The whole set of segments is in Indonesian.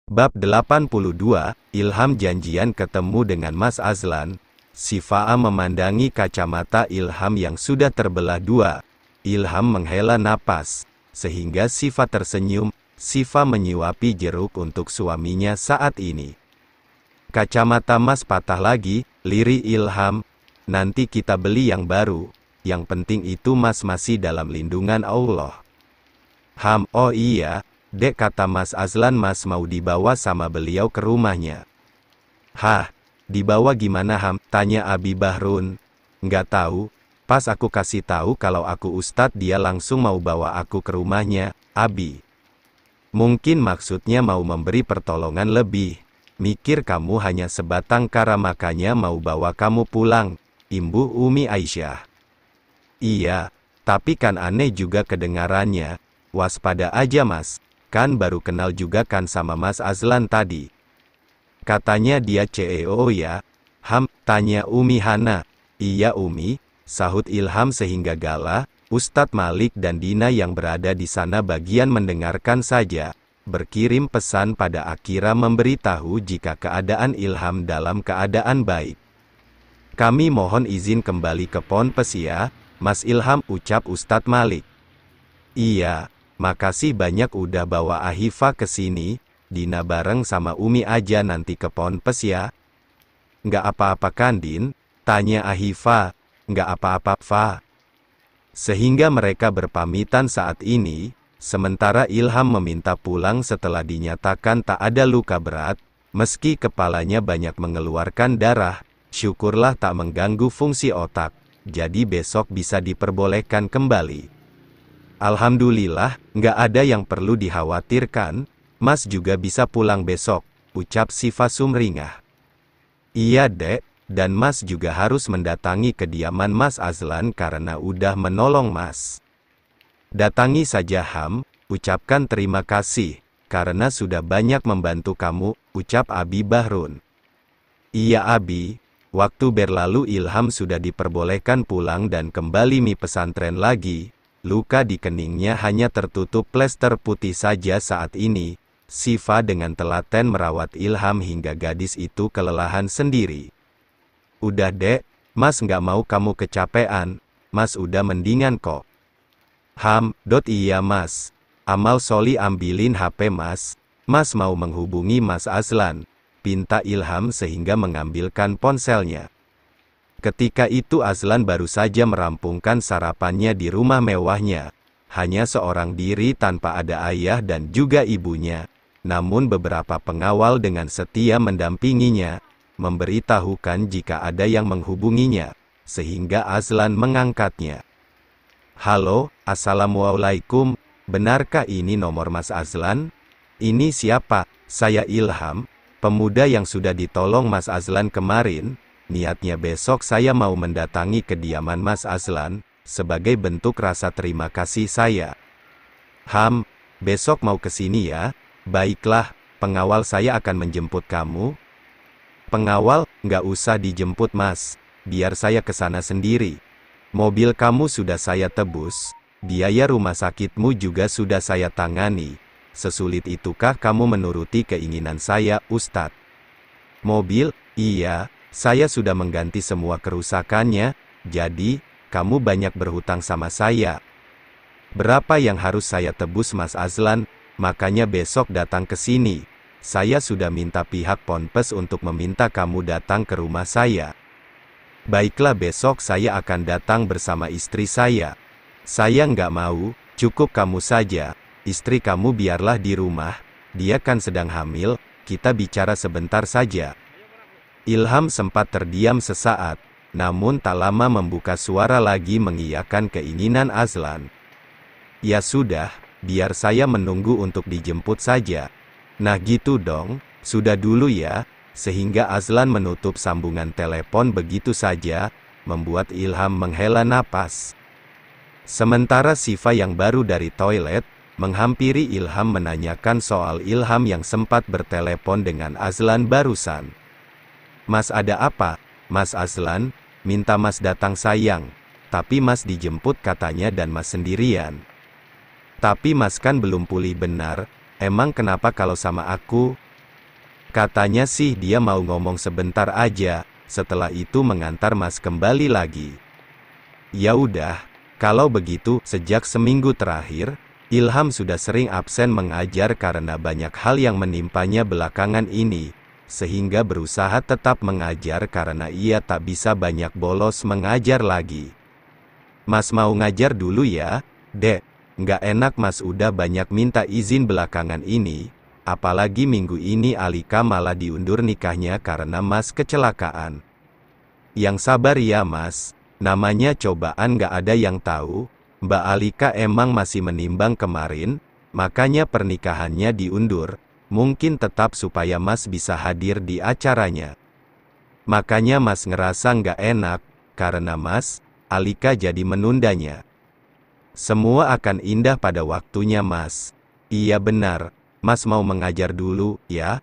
Bab 82, Ilham janjian ketemu dengan Mas Azlan. Syifa memandangi kacamata Ilham yang sudah terbelah dua. Ilham menghela napas, sehingga Syifa tersenyum. Syifa menyuapi jeruk untuk suaminya saat ini. Kacamata Mas patah lagi, lirih Ilham. Nanti kita beli yang baru. Yang penting itu Mas masih dalam lindungan Allah. Oh iya, Dek, kata Mas Azlan, Mas mau dibawa sama beliau ke rumahnya. Hah, dibawa gimana Ham? Tanya Abi Bahrun. Nggak tahu, pas aku kasih tahu kalau aku Ustadz dia langsung mau bawa aku ke rumahnya, Abi. Mungkin maksudnya mau memberi pertolongan lebih. Mikir kamu hanya sebatang kara makanya mau bawa kamu pulang, imbuh Umi Aisyah. Iya, tapi kan aneh juga kedengarannya. Waspada aja Mas. Kan baru kenal juga kan sama Mas Azlan tadi. Katanya dia CEO ya. Tanya Umi Hana. Iya Umi, sahut Ilham sehingga Gala, Ustadz Malik dan Dina yang berada di sana bagian mendengarkan saja. Berkirim pesan pada Akira memberitahu jika keadaan Ilham dalam keadaan baik. Kami mohon izin kembali ke Ponpes ya, Mas Ilham, ucap Ustadz Malik. Iya. Makasih banyak udah bawa Ahifa ke sini. Dina bareng sama Umi aja nanti ke Ponpes ya. Nggak apa-apa kan Din? Tanya Ahifa. Nggak apa-apa Fa. Sehingga mereka berpamitan saat ini. Sementara Ilham meminta pulang setelah dinyatakan tak ada luka berat. Meski kepalanya banyak mengeluarkan darah. Syukurlah tak mengganggu fungsi otak. Jadi besok bisa diperbolehkan kembali. Alhamdulillah, nggak ada yang perlu dikhawatirkan, Mas juga bisa pulang besok, ucap Syifa sumringah. Iya Dek, dan Mas juga harus mendatangi kediaman Mas Azlan karena udah menolong Mas. Datangi saja ucapkan terima kasih, karena sudah banyak membantu kamu, ucap Abi Bahrun. Iya Abi, waktu berlalu Ilham sudah diperbolehkan pulang dan kembali pesantren lagi. Luka di keningnya hanya tertutup plester putih saja saat ini. Syifa dengan telaten merawat Ilham hingga gadis itu kelelahan sendiri. Udah Dek, Mas nggak mau kamu kecapean. Mas udah mendingan kok. Iya Mas. Amal Soli ambilin HP Mas. Mas mau menghubungi Mas Azlan. Pinta Ilham sehingga mengambilkan ponselnya. Ketika itu Azlan baru saja merampungkan sarapannya di rumah mewahnya. Hanya seorang diri tanpa ada ayah dan juga ibunya. Namun beberapa pengawal dengan setia mendampinginya. Memberitahukan jika ada yang menghubunginya. Sehingga Azlan mengangkatnya. Halo, Assalamualaikum. Benarkah ini nomor Mas Azlan? Ini siapa? Saya Ilham, pemuda yang sudah ditolong Mas Azlan kemarin. Niatnya besok saya mau mendatangi kediaman Mas Azlan, sebagai bentuk rasa terima kasih saya. Besok mau ke sini ya? Baiklah, pengawal saya akan menjemput kamu. Pengawal, nggak usah dijemput Mas, biar saya ke sana sendiri. Mobil kamu sudah saya tebus, biaya rumah sakitmu juga sudah saya tangani. Sesulit itukah kamu menuruti keinginan saya, Ustadz? Mobil? Iya. Saya sudah mengganti semua kerusakannya, jadi, kamu banyak berhutang sama saya. Berapa yang harus saya tebus Mas Azlan? Makanya besok datang ke sini. Saya sudah minta pihak Ponpes untuk meminta kamu datang ke rumah saya. Baiklah besok saya akan datang bersama istri saya. Saya nggak mau, cukup kamu saja. Istri kamu biarlah di rumah, dia kan sedang hamil, kita bicara sebentar saja. Ilham sempat terdiam sesaat, namun tak lama membuka suara lagi mengiyakan keinginan Azlan. Ya sudah, biar saya menunggu untuk dijemput saja. Nah gitu dong, sudah dulu ya, sehingga Azlan menutup sambungan telepon begitu saja, membuat Ilham menghela napas. Sementara Syifa yang baru dari toilet, menghampiri Ilham menanyakan soal Ilham yang sempat bertelepon dengan Azlan barusan. Mas ada apa? Mas Azlan, minta Mas datang sayang. Tapi Mas dijemput katanya dan Mas sendirian. Tapi Mas kan belum pulih benar, emang kenapa kalau sama aku? Katanya sih dia mau ngomong sebentar aja, setelah itu mengantar Mas kembali lagi. Ya udah, kalau begitu, sejak seminggu terakhir, Ilham sudah sering absen mengajar karena banyak hal yang menimpanya belakangan ini, sehingga berusaha tetap mengajar karena ia tak bisa banyak bolos mengajar lagi. Mas mau ngajar dulu ya, Dek. Nggak enak Mas udah banyak minta izin belakangan ini, apalagi minggu ini Alika malah diundur nikahnya karena Mas kecelakaan. Yang sabar ya Mas, namanya cobaan nggak ada yang tahu. Mbak Alika emang masih menimbang kemarin, makanya pernikahannya diundur, mungkin tetap supaya Mas bisa hadir di acaranya. Makanya Mas ngerasa nggak enak, karena Mas, Alika jadi menundanya. Semua akan indah pada waktunya Mas. Iya benar, Mas mau mengajar dulu, ya?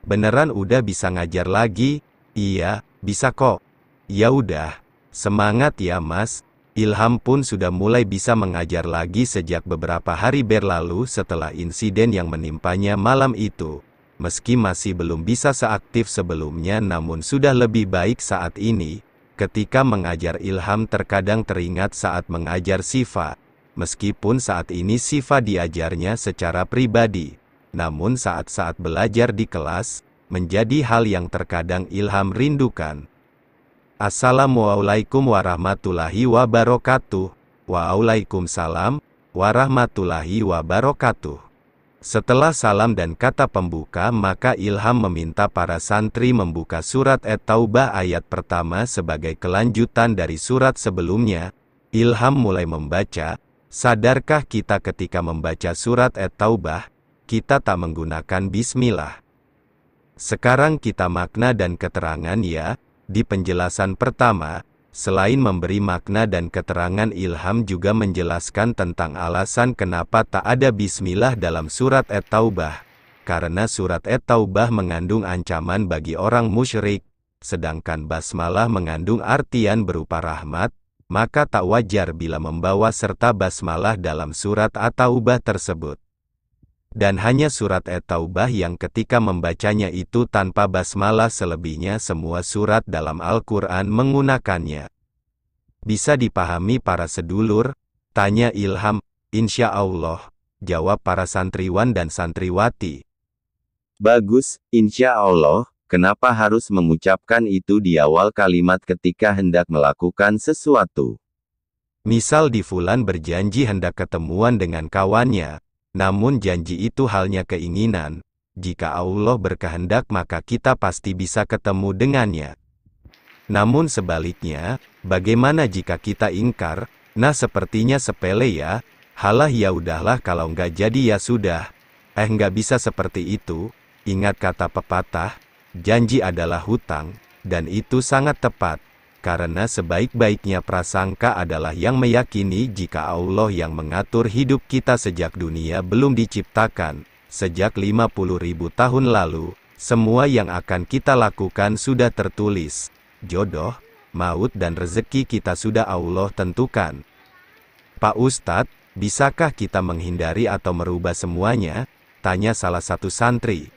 Beneran udah bisa ngajar lagi? Iya, bisa kok. Ya udah, semangat ya Mas. Ilham pun sudah mulai bisa mengajar lagi sejak beberapa hari berlalu setelah insiden yang menimpanya malam itu. Meski masih belum bisa seaktif sebelumnya namun sudah lebih baik saat ini. Ketika mengajar Ilham terkadang teringat saat mengajar Sifa. Meskipun saat ini Sifa diajarnya secara pribadi. Namun saat-saat belajar di kelas, menjadi hal yang terkadang Ilham rindukan. Assalamualaikum warahmatullahi wabarakatuh. Waalaikumsalam warahmatullahi wabarakatuh. Setelah salam dan kata pembuka maka Ilham meminta para santri membuka surat At-Taubah ayat pertama sebagai kelanjutan dari surat sebelumnya. Ilham mulai membaca, sadarkah kita ketika membaca surat At-Taubah, kita tak menggunakan bismillah. Sekarang kita makna dan keterangan ya. Di penjelasan pertama, selain memberi makna dan keterangan Ilham juga menjelaskan tentang alasan kenapa tak ada bismillah dalam surat At-Taubah. Karena surat At-Taubah mengandung ancaman bagi orang musyrik, sedangkan basmalah mengandung artian berupa rahmat, maka tak wajar bila membawa serta basmalah dalam surat At-Taubah tersebut. Dan hanya surat At-Taubah yang ketika membacanya itu tanpa basmalah, selebihnya semua surat dalam Al-Quran menggunakannya. Bisa dipahami para sedulur? Tanya Ilham. Insya Allah, jawab para santriwan dan santriwati. Bagus, insya Allah. Kenapa harus mengucapkan itu di awal kalimat ketika hendak melakukan sesuatu? Misal di Fulan berjanji hendak ketemuan dengan kawannya, namun janji itu halnya keinginan. Jika Allah berkehendak maka kita pasti bisa ketemu dengannya. Namun sebaliknya, bagaimana jika kita ingkar? Nah sepertinya sepele ya. Halah ya udahlah kalau nggak jadi ya sudah. Nggak bisa seperti itu. Ingat kata pepatah, janji adalah hutang, dan itu sangat tepat. Karena sebaik-baiknya prasangka adalah yang meyakini jika Allah yang mengatur hidup kita sejak dunia belum diciptakan, sejak 50.000 tahun lalu, semua yang akan kita lakukan sudah tertulis. Jodoh, maut dan rezeki kita sudah Allah tentukan. Pak Ustadz, bisakah kita menghindari atau merubah semuanya? Tanya salah satu santri.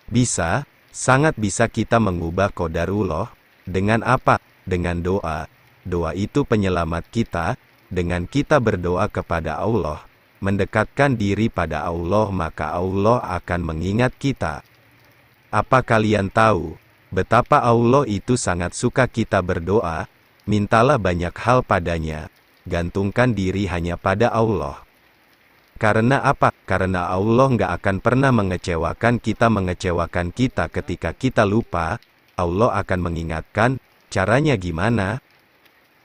Bisa, sangat bisa kita mengubah qadarullah. Dengan apa? Dengan doa. Doa itu penyelamat kita. Dengan kita berdoa kepada Allah, mendekatkan diri pada Allah, maka Allah akan mengingat kita. Apa kalian tahu betapa Allah itu sangat suka kita berdoa? Mintalah banyak hal padanya. Gantungkan diri hanya pada Allah. Karena apa? Karena Allah nggak akan pernah mengecewakan kita ketika kita lupa. Allah akan mengingatkan. Caranya gimana?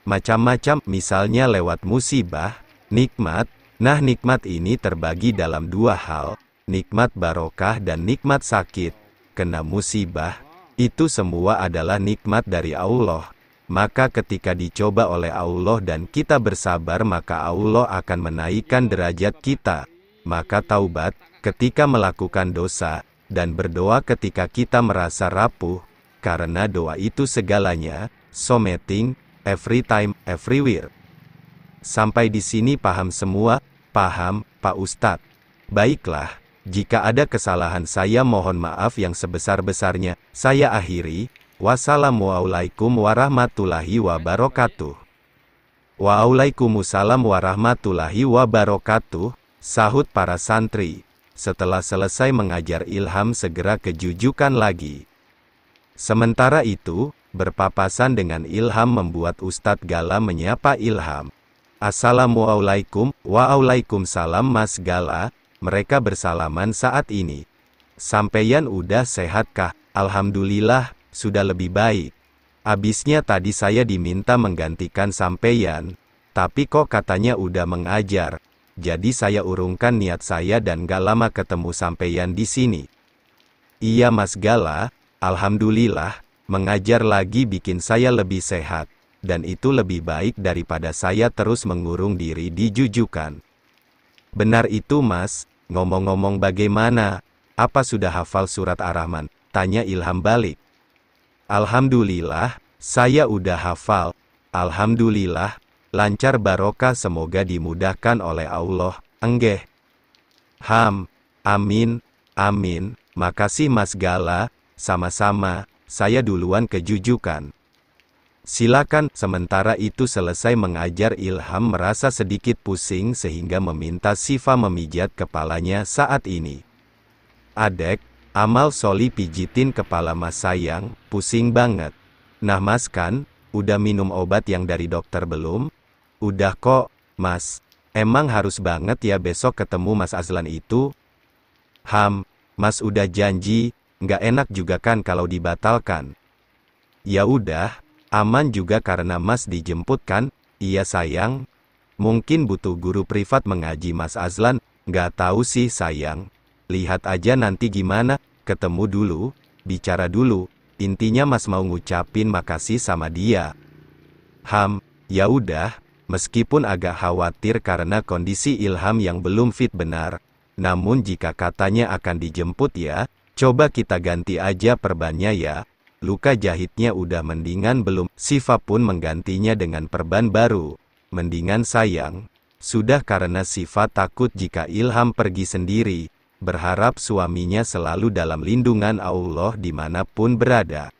Macam-macam, misalnya lewat musibah, nikmat. Nah nikmat ini terbagi dalam dua hal, nikmat barokah dan nikmat sakit. Kena musibah, itu semua adalah nikmat dari Allah. Maka ketika dicoba oleh Allah dan kita bersabar maka Allah akan menaikkan derajat kita. Maka taubat, ketika melakukan dosa, dan berdoa ketika kita merasa rapuh. Karena doa itu segalanya, someting, every time, everywhere. Sampai di sini paham semua? Paham, Pak Ustadz. Baiklah, Jika ada kesalahan saya mohon maaf yang sebesar-besarnya. Saya akhiri. Wassalamualaikum warahmatullahi wabarakatuh. Waalaikumsalam warahmatullahi wabarakatuh, sahut para santri. Setelah selesai mengajar Ilham segera ke jujukan lagi. Sementara itu, berpapasan dengan Ilham membuat Ustadz Gala menyapa Ilham. Assalamualaikum, waalaikumsalam Mas Gala. Mereka bersalaman saat ini. Sampeyan udah sehat kah? Alhamdulillah, sudah lebih baik. Abisnya tadi saya diminta menggantikan sampeyan, tapi kok katanya udah mengajar. Jadi saya urungkan niat saya dan gak lama ketemu sampeyan di sini. Iya Mas Gala, alhamdulillah, mengajar lagi bikin saya lebih sehat, dan itu lebih baik daripada saya terus mengurung diri di jujukan. Benar itu Mas, ngomong-ngomong bagaimana? Apa sudah hafal surat Ar-Rahman? Tanya Ilham balik. Alhamdulillah, saya udah hafal. Alhamdulillah, lancar barokah semoga dimudahkan oleh Allah, enggeh. Amin, amin, makasih Mas Gala, sama-sama, saya duluan ke jujukan. Silakan. Sementara itu selesai mengajar Ilham merasa sedikit pusing sehingga meminta Sifa memijat kepalanya saat ini. Adek, amal soli pijitin kepala Mas sayang, pusing banget. Nah Mas kan, udah minum obat yang dari dokter belum? Udah kok, Mas. Emang harus banget ya besok ketemu Mas Azlan itu? Mas udah janji, nggak enak juga kan kalau dibatalkan. Ya udah. Aman juga karena Mas dijemput kan? Iya sayang. Mungkin butuh guru privat mengaji Mas Azlan, nggak tahu sih sayang. Lihat aja nanti gimana, ketemu dulu, bicara dulu. Intinya Mas mau ngucapin makasih sama dia. Ya udah, meskipun agak khawatir karena kondisi Ilham yang belum fit benar. Namun jika katanya akan dijemput ya, coba kita ganti aja perbannya ya. Luka jahitnya udah mendingan belum? Sifa pun menggantinya dengan perban baru. Mendingan sayang. Sudah karena Sifa takut jika Ilham pergi sendiri. Berharap suaminya selalu dalam lindungan Allah dimanapun berada.